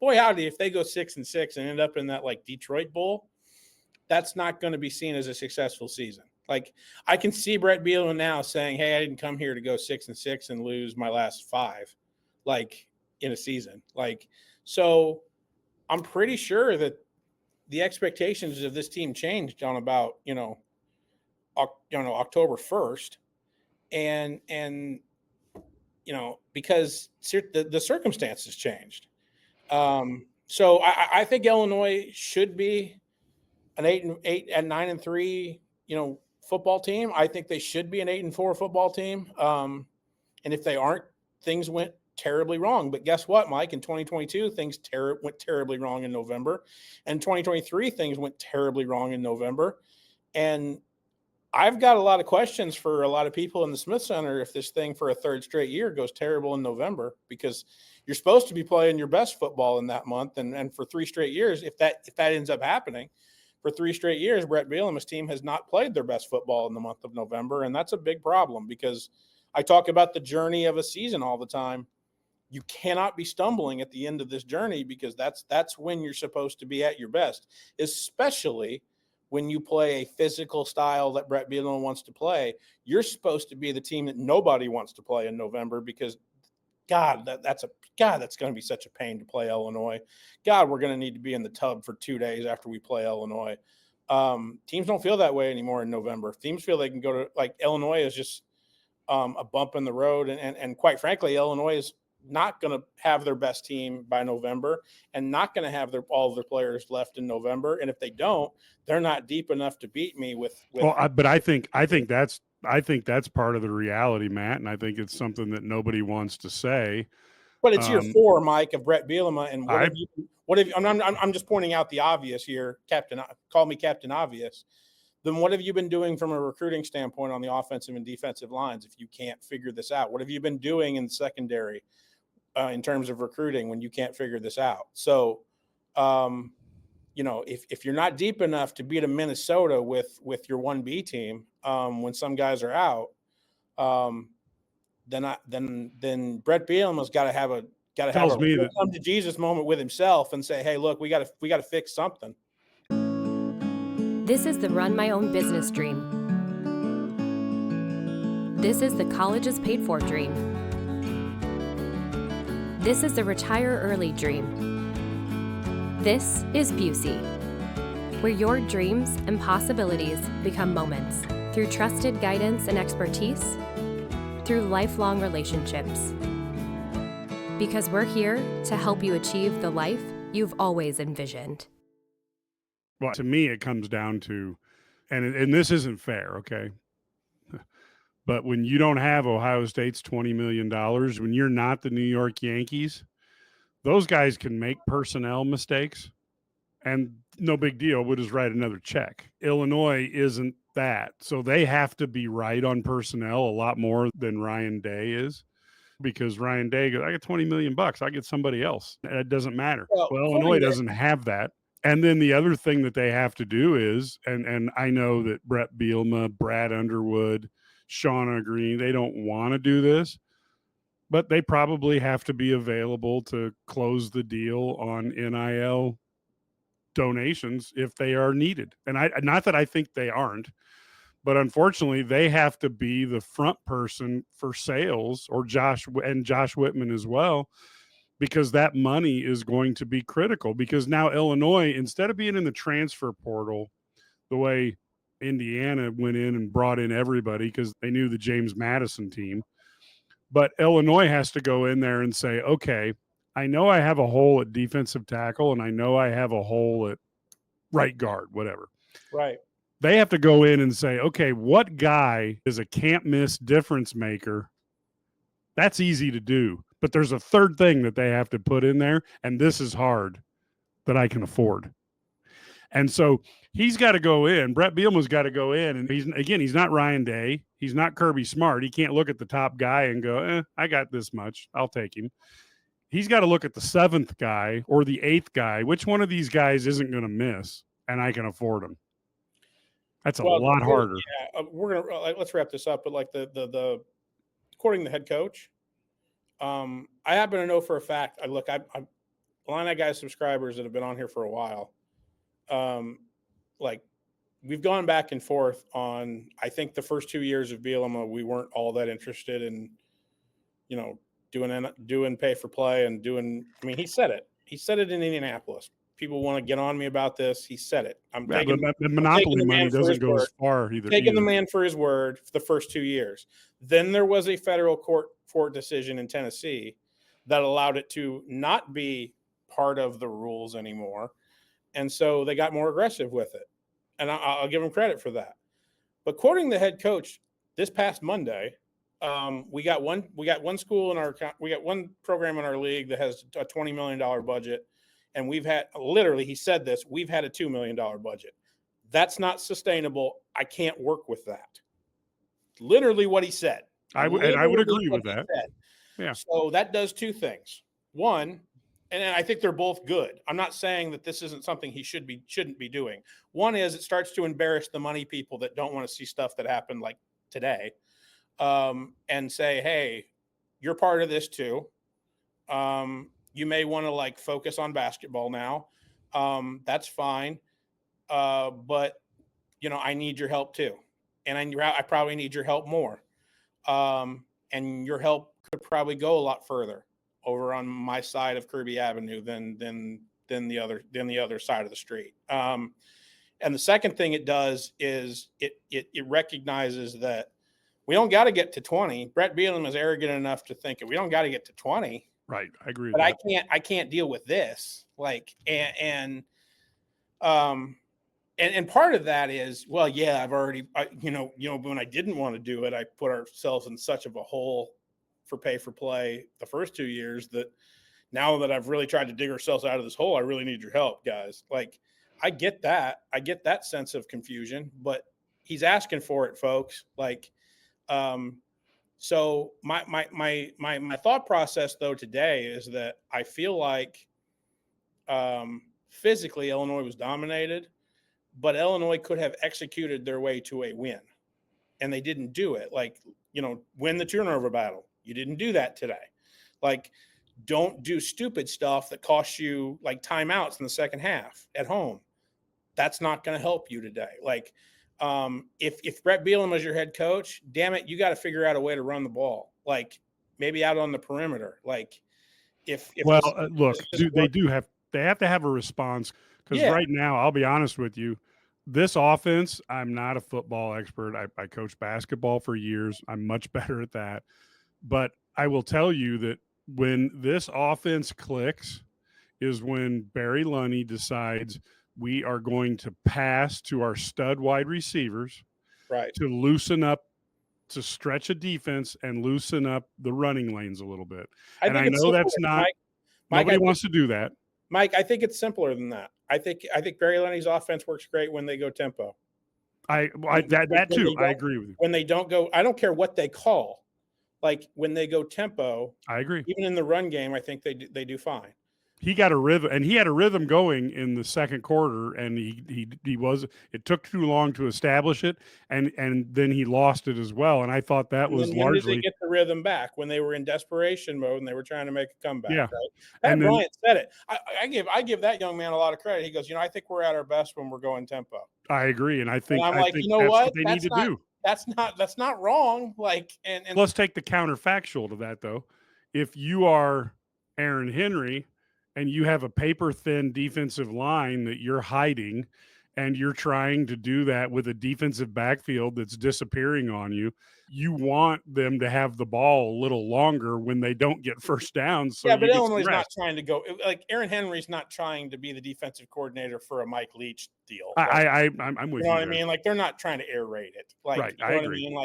Boy, howdy, if they go 6-6 and end up in that Detroit Bowl, that's not going to be seen as a successful season. I can see Brett Bielema now saying, hey, I didn't come here to go 6-6 and lose my last 5, in a season. So I'm pretty sure that the expectations of this team changed on about, October 1st, and because the circumstances changed. So I think Illinois should be an 8-8 and 9-3, football team. I think they should be an 8-4 football team. And if they aren't, things went terribly wrong. But guess what, Mike? In 2022, things went terribly wrong in November. And 2023, things went terribly wrong in November. And I've got a lot of questions for a lot of people in the Smith Center if this thing for a third straight year goes terrible in November, because you're supposed to be playing your best football in that month. And for 3 straight years, if that ends up happening, for 3 straight years, Brett Bielema's team has not played their best football in the month of November. And that's a big problem, because I talk about the journey of a season all the time. You cannot be stumbling at the end of this journey, because that's when you're supposed to be at your best, especially when you play a physical style that Brett Bielema wants to play. You're supposed to be the team that nobody wants to play in November, because that's going to be such a pain to play Illinois. God, we're going to need to be in the tub for 2 days after we play Illinois. Teams don't feel that way anymore in November. Teams feel they can go to, like, Illinois is just a bump in the road. And quite frankly, Illinois is not going to have their best team by November, and not going to have all of their players left in November. And if they don't, they're not deep enough to beat me with. But I think that's part of the reality, Matt, and I think it's something that nobody wants to say. But it's year 4, Mike, of Brett Bielema, and I'm just pointing out the obvious here, Captain. Call me Captain Obvious. Then what have you been doing from a recruiting standpoint on the offensive and defensive lines if you can't figure this out? What have you been doing in the secondary in terms of recruiting when you can't figure this out? So, if you're not deep enough to beat a Minnesota with your 1B team when some guys are out, then Brett Bielema's got to have a come to Jesus moment with himself and say, hey, look, we got to fix something. This is the run my own business dream. This is the colleges paid for dream. This is the retire early dream. This is Busey, where your dreams and possibilities become moments through trusted guidance and expertise, through lifelong relationships. Because we're here to help you achieve the life you've always envisioned. Well, to me, it comes down to, and this isn't fair, okay? But when you don't have Ohio State's $20 million, when you're not the New York Yankees, those guys can make personnel mistakes, and no big deal. We'll just write another check. Illinois isn't that. So they have to be right on personnel a lot more than Ryan Day is, because Ryan Day goes, I get $20 million. I get somebody else. It doesn't matter. Well, Illinois doesn't have that. And then the other thing that they have to do is, and I know that Brett Bielema, Brad Underwood, Shauna Green, they don't want to do this, but they probably have to be available to close the deal on NIL donations if they are needed. And not that I think they aren't, but unfortunately they have to be the front person for sales, or Josh Whitman as well, because that money is going to be critical. Because now Illinois, instead of being in the transfer portal the way Indiana went in and brought in everybody because they knew the James Madison team, but Illinois has to go in there and say, okay, I know I have a hole at defensive tackle, and I know I have a hole at right guard, whatever. Right. They have to go in and say, okay, what guy is a can't miss difference maker? That's easy to do. But there's a third thing that they have to put in there, and this is hard, that I can afford. And so he's got to go in. Brett Bielema's got to go in. And he's not Ryan Day. He's not Kirby Smart. He can't look at the top guy and go, I got this much. I'll take him. He's got to look at the 7th guy or the 8th guy. Which one of these guys isn't going to miss, and I can afford him? That's a lot harder. Yeah, we're gonna let's wrap this up. But like the according to the head coach, I happen to know for a fact. I'm IlliniGuys subscribers that have been on here for a while. Like, we've gone back and forth on. I think the first 2 years of Bielema, we weren't all that interested in, doing pay for play and doing. I mean, he said it. He said it in Indianapolis. people want to get on me about this. He said it. But the monopoly money doesn't go as far either. Taking the man for his word for the first 2 years. Then there was a federal court decision in Tennessee that allowed it to not be part of the rules anymore. And so they got more aggressive with it. And I'll give them credit for that. But quoting the head coach this past Monday, we got one program in our league that has a $20 million budget. And we've had he said this, we've had a $2 million budget. That's not sustainable. I can't work with that. Literally what he said. I would agree with that. Yeah. So that does two things. One, and I think they're both good. I'm not saying that this isn't something he shouldn't be doing. One is it starts to embarrass the money people that don't want to see stuff that happened like today, and say, hey, you're part of this too. You may want to focus on basketball now. That's fine. But I need your help too. And I probably need your help more. And your help could probably go a lot further over on my side of Kirby Avenue than the other side of the street. And the second thing it does is it recognizes that we don't got to get to 20. Brett Bielema is arrogant enough to think we don't got to get to 20. Right. I agree. But I can't deal with this. And part of that is, well, yeah, I've already, when I didn't want to do it, I put ourselves in such of a hole for pay for play the first 2 years that now that I've really tried to dig ourselves out of this hole, I really need your help, guys. I get that. I get that sense of confusion, but he's asking for it, folks. So my thought process though today is that I feel like physically Illinois was dominated, but Illinois could have executed their way to a win, and they didn't do it. Win the turnover battle. You didn't do that today. Don't do stupid stuff that costs you timeouts in the second half at home. That's not going to help you today. If Brett Bielema is your head coach, damn it, you got to figure out a way to run the ball. Maybe out on the perimeter. Look, they have to have a response because right now, I'll be honest with you, this offense, I'm not a football expert. I coached basketball for years. I'm much better at that. But I will tell you that when this offense clicks is when Barry Lunny decides we are going to pass to our stud wide receivers, right, to loosen up, to stretch a defense and loosen up the running lanes a little bit. I know that's not nobody wants to do that. Mike, I think it's simpler than that. I think Barry Lunny's offense works great when they go tempo. That too. I agree with you. When they don't go, I don't care what they call. When they go tempo, I agree. Even in the run game, I think they do fine. He got a rhythm, and he had a rhythm going in the second quarter, and it took too long to establish it, and then he lost it as well. And I thought that was largely. When did they get the rhythm back? When they were in desperation mode and they were trying to make a comeback. Yeah. Right? And Bryant said it. I give that young man a lot of credit. He goes, I think we're at our best when we're going tempo. I agree, and I think I'm that's what they need to do. That's not wrong. And let's take the counterfactual to that though. If you are Aaron Henry and you have a paper thin defensive line that you're hiding, and you're trying to do that with a defensive backfield that's disappearing on you, you want them to have the ball a little longer when they don't get first down. So yeah, but Illinois is not trying to go Aaron Henry's not trying to be the defensive coordinator for a Mike Leach deal. I'm with you. You know what I mean? They're not trying to aerate it. Right. You know what I mean?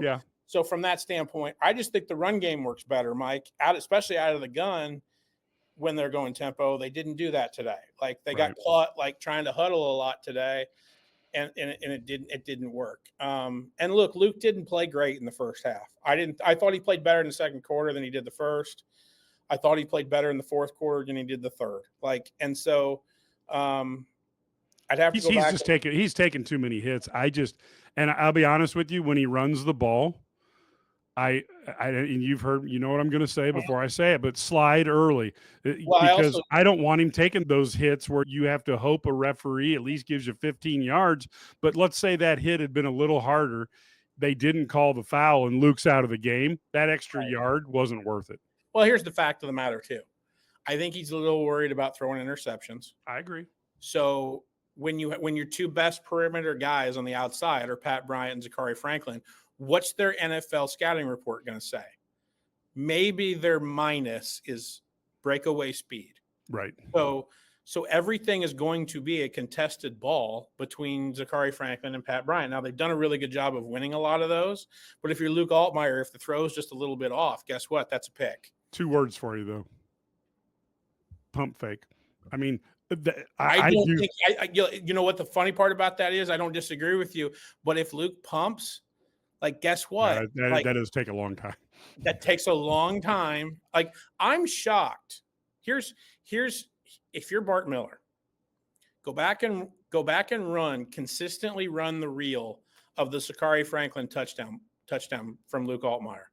Yeah. So from that standpoint, I just think the run game works better, Mike, especially out of the gun when they're going tempo. They didn't do that today. They got caught trying to huddle a lot today. And it didn't work. And look, Luke didn't play great in the first half. I thought he played better in the second quarter than he did the first. I thought he played better in the fourth quarter than he did the third. And so I'd have to go back. He's taking too many hits. And I'll be honest with you, when he runs the ball, and you've heard, what I'm going to say before I say it, but slide early because I don't want him taking those hits where you have to hope a referee at least gives you 15 yards. But let's say that hit had been a little harder. They didn't call the foul and Luke's out of the game. That extra yard wasn't worth it. Well, here's the fact of the matter too. I think he's a little worried about throwing interceptions. I agree. So when your two best perimeter guys on the outside are Pat Bryant and Zachary Franklin, what's their NFL scouting report going to say? Maybe their minus is breakaway speed. Right. So everything is going to be a contested ball between Zachary Franklin and Pat Bryant. Now, they've done a really good job of winning a lot of those, but if you're Luke Altmaier, if the throw is just a little bit off, guess what? That's a pick. 2 words for you, though. Pump fake. I mean, I don't think you know what the funny part about that is? I don't disagree with you, but if Luke pumps, like, guess what? That does take a long time. That takes a long time. Like, I'm shocked. Here's if you're Bart Miller, go back and consistently run the reel of the Zachary Franklin touchdown from Luke Altmaier,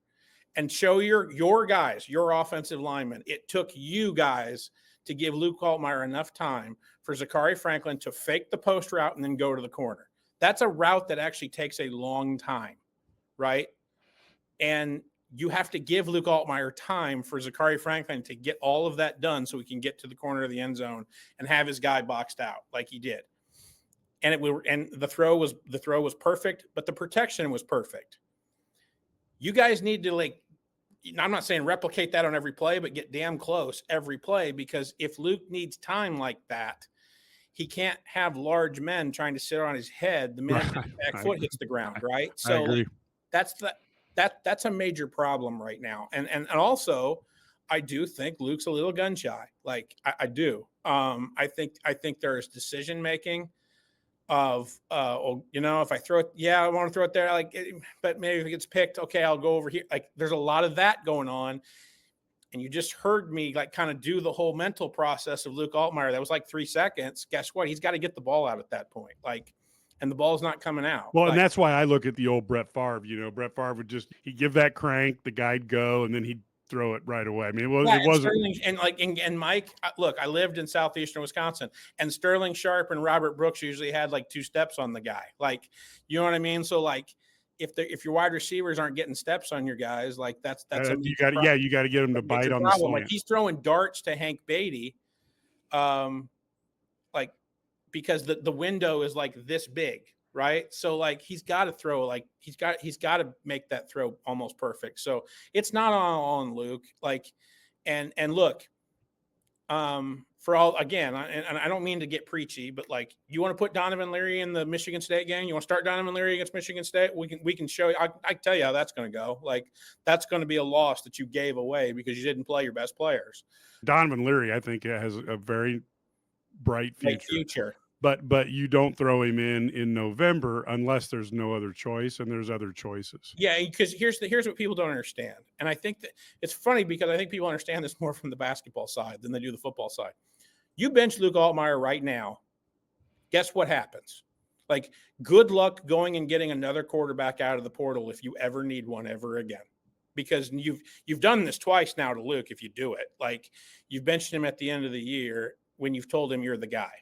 and show your guys, your offensive linemen. It took you guys to give Luke Altmaier enough time for Zachary Franklin to fake the post route and then go to the corner. That's a route that actually takes a long time, right? And you have to give Luke Altmaier time for Zachary Franklin to get all of that done so he can get to the corner of the end zone and have his guy boxed out like he did. And the throw was perfect, but the protection was perfect. You guys need to, like, I'm not saying replicate that on every play, but get damn close every play, because if Luke needs time like that, he can't have large men trying to sit on his head the minute his back foot hits the ground, right? So that's a major problem right now. And also, I do think Luke's a little gun shy. Like, I do. I think there is decision making of, if I throw it, I want to throw it there. Like, but maybe if it gets picked, okay, I'll go over here. Like, there's a lot of that going on. And you just heard me, like, kind of do the whole mental process of Luke Altmaier. That was like 3 seconds. Guess what? He's got to get the ball out at that point. Like, and the ball's not coming out. Well, and that's why I look at the old Brett Favre. Brett Favre would he'd give that crank, the guy'd go, and then he'd throw it right away. I mean, it wasn't. And Mike, look, I lived in southeastern Wisconsin, and Sterling Sharp and Robert Brooks usually had like 2 steps on the guy. Like, you know what I mean? So, like, if your wide receivers aren't getting steps on your guys, like, that's you got to get them to bite on the slant. Like, he's throwing darts to Hank Beatty, like, because the window is like this big, right? So, like, he's got to throw, like, he's got to make that throw almost perfect. So it's not all on Luke. Like, and look, for all, again, and I don't mean to get preachy, but, like, you want to put Donovan Leary in the Michigan State game? You want to start Donovan Leary against Michigan State? We can show you. I tell you how that's going to go. Like, that's going to be a loss that you gave away because you didn't play your best players. Donovan Leary, I think, has a very bright future. But you don't throw him in November unless there's no other choice, and there's other choices. Yeah, because here's what people don't understand. And I think that it's funny because I think people understand this more from the basketball side than they do the football side. You bench Luke Altmaier right now, guess what happens? Like, good luck going and getting another quarterback out of the portal if you ever need one ever again. Because you've done this twice now to Luke if you do it. Like, you've benched him at the end of the year when you've told him you're the guy.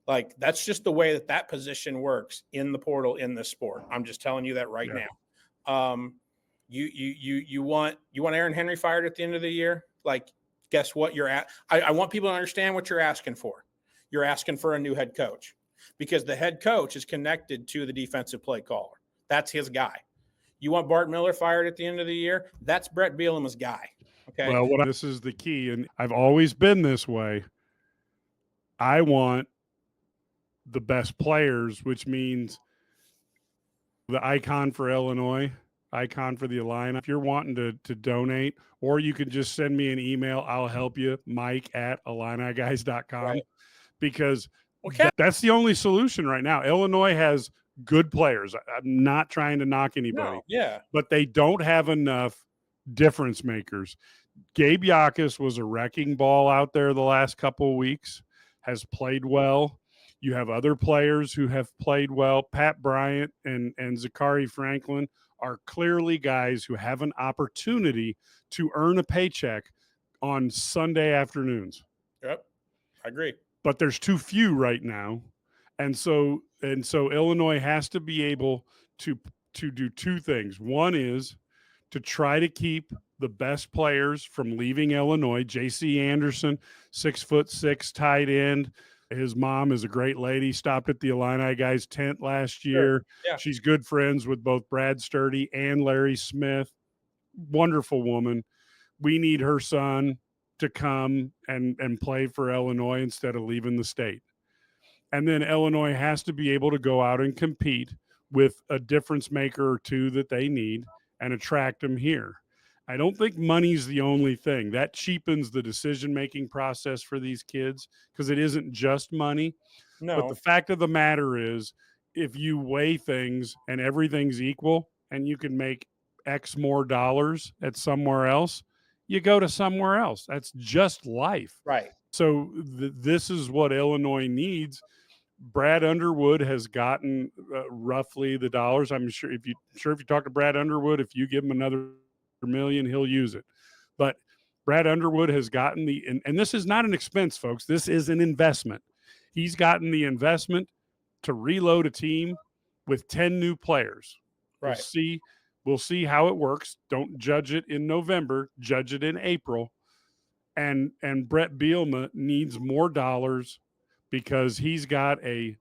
Like, that's just the way that position works in the portal in this sport. I'm just telling you that right now. You want Aaron Henry fired at the end of the year? Like, guess what you're at? I want people to understand what you're asking for. You're asking for a new head coach because the head coach is connected to the defensive play caller. That's his guy. You want Bart Miller fired at the end of the year? That's Brett Bielema's guy. Okay. Well, this is the key, and I've always been this way. I want the best players, which means the icon for Illinois, icon for the Illini. If you're wanting to donate, or you can just send me an email, I'll help you, Mike@IlliniGuys.com, right. Because that's the only solution right now. Illinois has good players. I'm not trying to knock anybody. No, but they don't have enough difference makers. Gabe Yakus was a wrecking ball out there the last couple of weeks, has played well. You have other players who have played well. Pat Bryant and Zachary Franklin are clearly guys who have an opportunity to earn a paycheck on Sunday afternoons. Yep, I agree. But there's too few right now. And so Illinois has to be able to do 2 things. One is to try to keep the best players from leaving Illinois. J.C. Anderson, 6'6" tight end. His mom is a great lady, stopped at the IlliniGuys tent last year. Sure. Yeah. She's good friends with both Brad Sturdy and Larry Smith. Wonderful woman. We need her son to come and play for Illinois instead of leaving the state. And then Illinois has to be able to go out and compete with a difference maker or two that they need and attract them here. I don't think money's the only thing. That cheapens the decision-making process for these kids because it isn't just money. No. But the fact of the matter is, if you weigh things and everything's equal and you can make X more dollars at somewhere else, you go to somewhere else. That's just life. Right. So this is what Illinois needs. Brad Underwood has gotten roughly the dollars. I'm sure if you talk to Brad Underwood, if you give him another $1 million, he'll use it. But Brad Underwood has gotten and this is not an expense, folks. This is an investment. He's gotten the investment to reload a team with 10 new players. Right. We'll see how it works. Don't judge it in November, judge it in April. And Brett Bielema needs more dollars because he's got a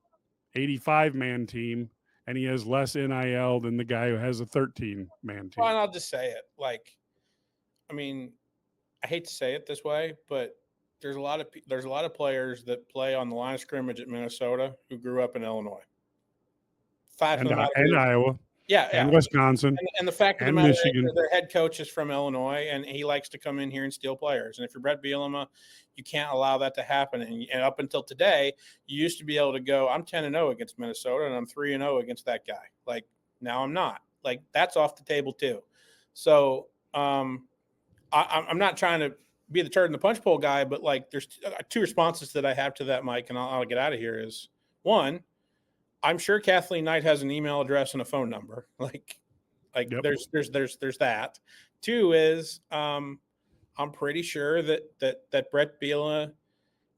85-man team and he has less NIL than the guy who has a 13-man team. Well, and I'll just say it. I hate to say it this way, but there's a lot of players that play on the line of scrimmage at Minnesota who grew up in Illinois. And Iowa. Yeah, and Wisconsin, and the fact of the matter Michigan. is their head coach is from Illinois, and he likes to come in here and steal players. And if you're Brett Bielema, you can't allow that to happen. And up until today, you used to be able to go, I'm 10-0 against Minnesota, and I'm 3-0 against that guy. Now I'm not. That's off the table too. So I'm not trying to be the turd in the punch bowl guy, but there's two responses that I have to that, Mike, and I'll get out of here. Is one, I'm sure Kathleen Knight has an email address and a phone number. Yep. There's that. Two is I'm pretty sure that Brett Bielema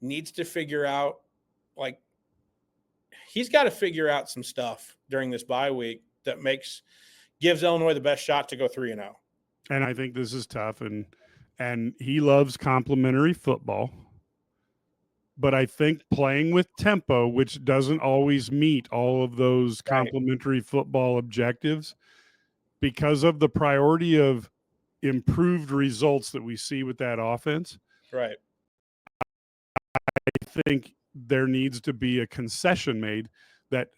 needs to figure out he's got to figure out some stuff during this bye week that gives Illinois the best shot to go 3-0. And I think this is tough, and he loves complimentary football. But I think playing with tempo, which doesn't always meet all of those complimentary football objectives, because of the priority of improved results that we see with that offense. Right. I think there needs to be a concession made that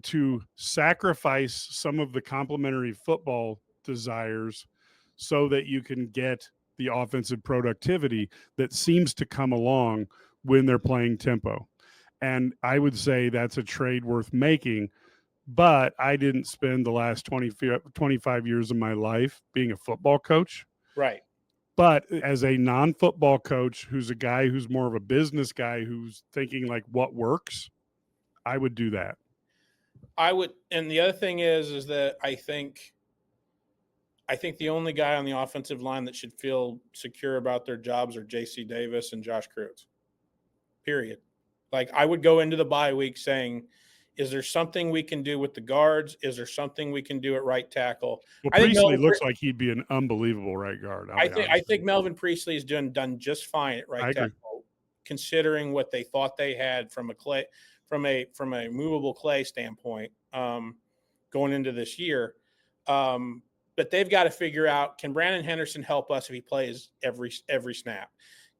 to sacrifice some of the complimentary football desires so that you can get the offensive productivity that seems to come along when they're playing tempo. And I would say that's a trade worth making, but I didn't spend the last 25 years of my life being a football coach. Right. But as a non-football coach, who's a guy who's more of a business guy, who's thinking what works, I would do that. I would. And the other thing is that I think the only guy on the offensive line that should feel secure about their jobs are J.C. Davis and Josh Kreutz. Period. I would go into the bye week saying, is there something we can do with the guards? Is there something we can do at right tackle? Well, Priestley looks like he'd be an unbelievable right guard. I think Melvin Priestley has done just fine at right tackle, considering what they thought they had from a movable clay standpoint going into this year. But they've got to figure out, can Brandon Henderson help us if he plays every snap?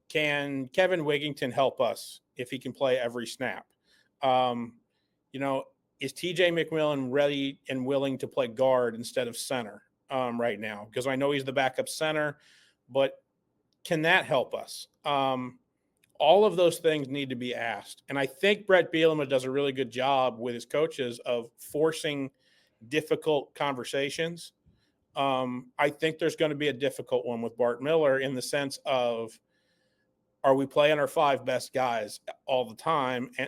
Can Kevin Wigington help us if he can play every snap? Is TJ McMillan ready and willing to play guard instead of center right now? Because I know he's the backup center, but can that help us? All of those things need to be asked. And I think Brett Bielema does a really good job with his coaches of forcing difficult conversations. I think there's going to be a difficult one with Bart Miller in the sense of, are we playing our 5 best guys all the time? And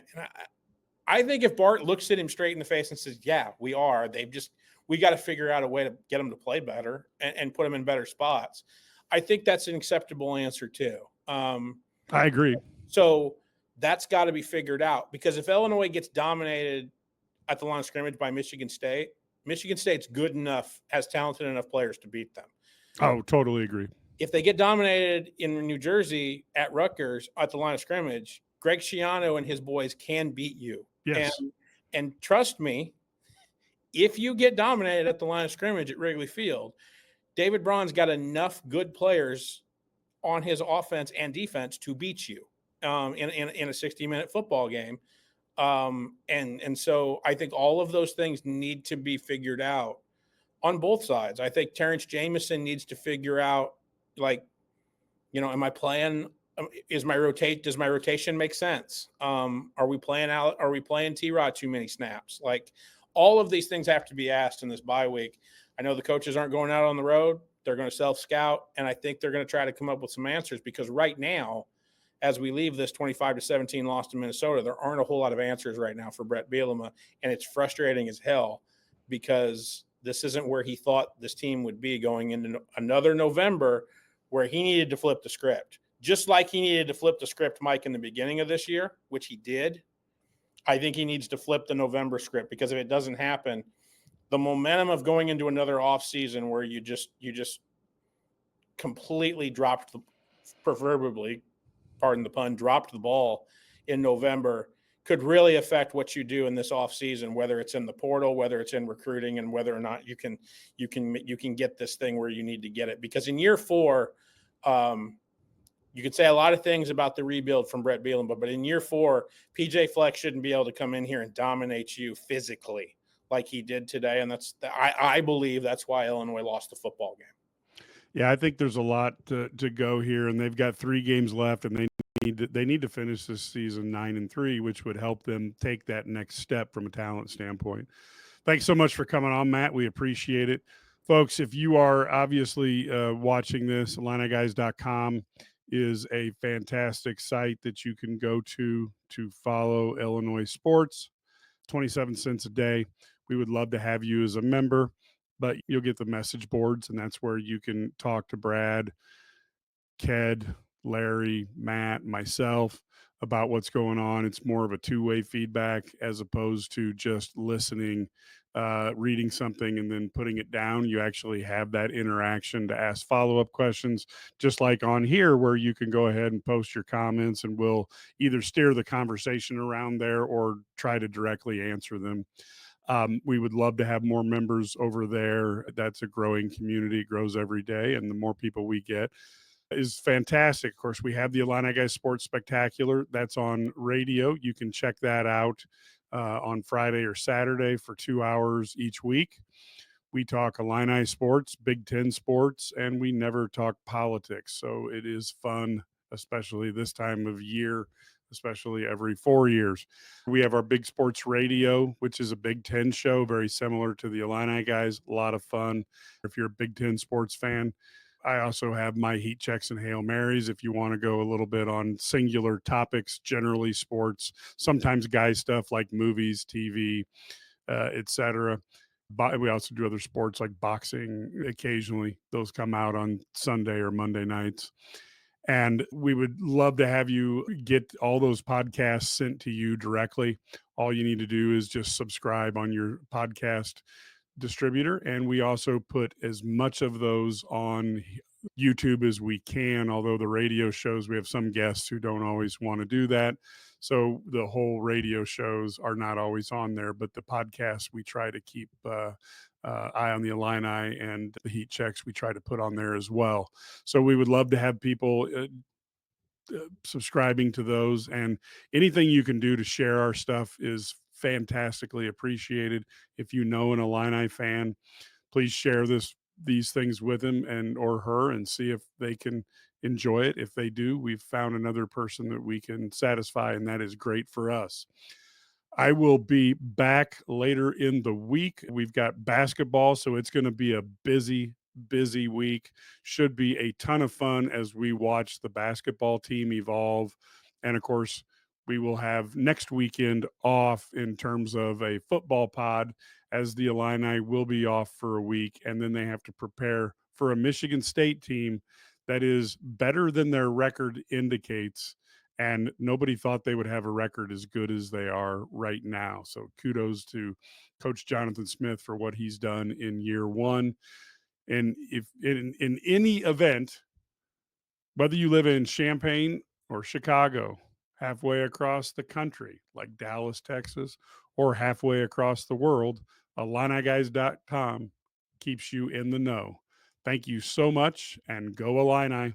I think if Bart looks at him straight in the face and says, yeah, we are, we got to figure out a way to get them to play better and put them in better spots. I think that's an acceptable answer too. I agree. So that's got to be figured out, because if Illinois gets dominated at the line of scrimmage by Michigan State's good enough, has talented enough players to beat them. Oh, totally agree. If they get dominated in New Jersey at Rutgers at the line of scrimmage, Greg Schiano and his boys can beat you. Yes. And trust me, if you get dominated at the line of scrimmage at Wrigley Field, David Braun's got enough good players on his offense and defense to beat you in a 60-minute football game. And so I think all of those things need to be figured out on both sides. I think Terrence Jameson needs to figure out, like, am I playing? Does my rotation make sense? Are we playing T-Rod too many snaps? Like, all of these things have to be asked in this bye week. I know the coaches aren't going out on the road. They're going to self-scout, and I think they're going to try to come up with some answers, because right now, as we leave this 25-17 loss to Minnesota, there aren't a whole lot of answers right now for Brett Bielema, and it's frustrating as hell, because this isn't where he thought this team would be going into another November, where he needed to flip the script. Just like he needed to flip the script, Mike, in the beginning of this year, which he did. I think he needs to flip the November script, because if it doesn't happen, the momentum of going into another offseason where you just completely dropped proverbially, pardon the pun, dropped the ball in November could really affect what you do in this offseason, whether it's in the portal, whether it's in recruiting, and whether or not you can get this thing where you need to get it. Because in year 4, you could say a lot of things about the rebuild from Brett Bielema, but in year 4, PJ Fleck shouldn't be able to come in here and dominate you physically like he did today. And I believe that's why Illinois lost the football game. Yeah, I think there's a lot to go here, and they've got 3 games left, and they need to finish this season 9-3, which would help them take that next step from a talent standpoint. Thanks so much for coming on, Matt. We appreciate it. Folks, if you are obviously watching this, IlliniGuys.com is a fantastic site that you can go to follow Illinois sports. 27 cents a day. We would love to have you as a member, but you'll get the message boards, and that's where you can talk to Brad, Ked, Larry, Matt, myself about what's going on. It's more of a two-way feedback as opposed to just listening, reading something and then putting it down. You actually have that interaction to ask follow-up questions, just like on here, where you can go ahead and post your comments, and we'll either steer the conversation around there or try to directly answer them. We would love to have more members over there. That's a growing community. It grows every day, and the more people we get is fantastic. Of course, we have the Illini Guys Sports Spectacular. That's on radio. You can check that out on Friday or Saturday for 2 hours each week. We talk Illini sports, Big Ten sports, and we never talk politics. So it is fun, especially this time of year, especially every 4 years. We have our Big Sports Radio, which is a Big Ten show, very similar to the Illini Guys. A lot of fun if you're a Big Ten sports fan. I also have my Heat Checks and Hail Marys if you want to go a little bit on singular topics, generally sports, sometimes guy stuff like movies, TV, etc. We also do other sports like boxing occasionally. Those come out on Sunday or Monday nights. And we would love to have you get all those podcasts sent to you directly. All you need to do is just subscribe on your podcast distributor, and we also put as much of those on YouTube as we can, although the radio shows, we have some guests who don't always want to do that, so the whole radio shows are not always on there, but the podcasts we try to keep eye on the Illini, and the Heat Checks we try to put on there as well. So we would love to have people subscribing to those, and anything you can do to share our stuff is fantastically appreciated. If you know an Illini fan, please share these things with him and or her, and see if they can enjoy it. If they do, we've found another person that we can satisfy, and that is great for us. I will be back later in the week. We've got basketball, so it's going to be a busy week. Should be a ton of fun as we watch the basketball team evolve. And of course, we will have next weekend off in terms of a football pod, as the Illini will be off for a week, and then they have to prepare for a Michigan State team that is better than their record indicates, and nobody thought they would have a record as good as they are right now. So kudos to Coach Jonathan Smith for what he's done in year 1. And if in any event, whether you live in Champaign or Chicago, halfway across the country, like Dallas, Texas, or halfway across the world, IlliniGuys.com keeps you in the know. Thank you so much, and go Illini.